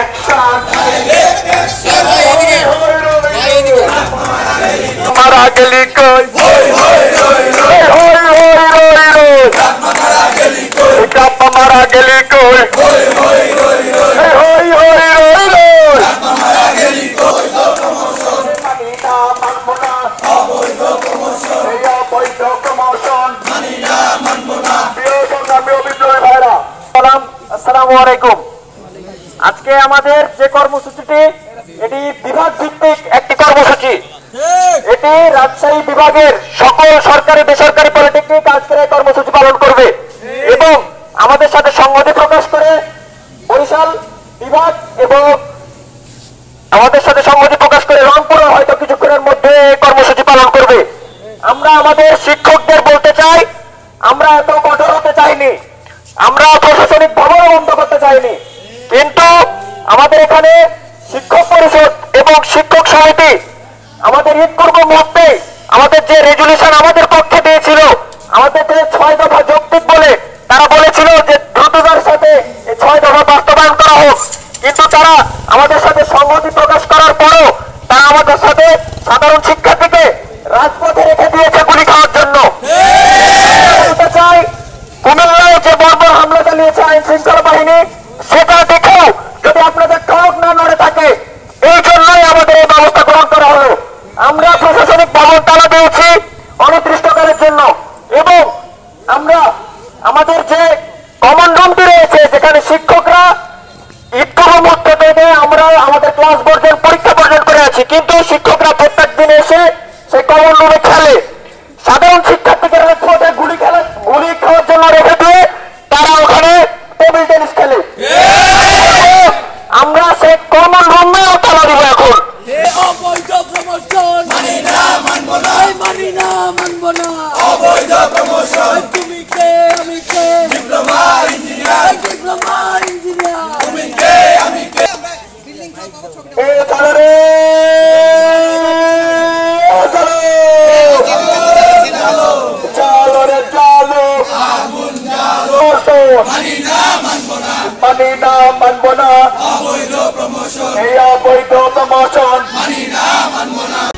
Action মারা গেলি কই চাপা মারা গেলি কই আসসালামু আলাইকুম। আজকে আমাদের যে কর্মসূচিটি এটি বিভাগ ভিত্তিক একটি কর্মসূচি। এটি রাজশাহী বিভাগের সকল সরকারি বেসরকারি পলিটেকনিক আজকের এই কর্মসূচি পালন করবে এবং আমাদের সাথে সংহতি প্রকাশ করে বরিশাল বিভাগ এবং আমাদের সাথে সংহতি প্রকাশ করে রংপুর হয়তো কিছুক্ষণের মধ্যে এই কর্মসূচি পালন করবে। আমরা আমাদের শিক্ষকদের বলতে চাই, আমরা এত কঠোর হতে চাইনি, আমরা প্রশাসনিক ভবনও বন্ধ করতে চাইনি, কিন্তু আমাদের এখানে শিক্ষক পরিষদ এবং শিক্ষক সমিতি আমাদের ঈদ পূর্ব মুহূর্তে আমাদের যে রেজুলেশন আমাদের পক্ষে দিয়েছিল, আমাদের যে 6 দফা যৌক্তিক বলে তারা বলেছিল যে দ্রুততার সাথে এই 6 দফা বাস্তবায়ন করা হোক, কিন্তু তারা আমাদের সাথে সংহতি প্রকাশ করার পরও তারা আমাদের সাথে সাধারণ শিক্ষার্থীকে রাজপথে রেখে দিয়েছে গুলি খাওয়ার জন্য। বলতে চাই, কুমিল্লায় যে বর্বর হামলা চালিয়েছে আইন শৃঙ্খলা বাহিনী, সেটা দেখেও যদি আপনাদের টনক না নড়ে থাকে, এই জন্যই আমাদের এই ব্যবস্থা গ্রহণ করা হলো। আমরা প্রশাসনিক ভবন তালা দিয়েছি অনির্দিষ্টকালের জন্য এবং আমরা আমাদের যে কমন রুমটি রয়েছে যেখানে শিক্ষকরা ঈদ পূর্ব মুহূর্ত থেকে আমরা আমাদের ক্লাস পর্যন্ত পরীক্ষা পর্যন্ত করে আছি, কিন্তু শিক্ষকরা প্রত্যেক দিন এসে সেই কমন রুমে খেলে। সাধারণ শিক্ষার্থীদের গুলি খাওয়ার জন্য রেখে দিয়ে তারা ওখানে টেবিল টেনিস খেলে। আমরা সেই কমন রুমেও তালা দিব এখন। অবৈধ প্রমোশন মানি না, মানব না, মানি না, মানব না। অবৈধ প্রমোশন তুমি কে আমি কে, ডিপ্লোমা ইঞ্জিনিয়ার, ডিপ্লোমা ইঞ্জিনিয়ার তুমি কে আমি কে। এ চলো রে চলো রে চলো, আগুন জ্বালো, মানি না, মানব না, মানি না, মানব না। অবৈধ প্রমোশন এই অবৈধ প্রমোশন মানি না, মানব না।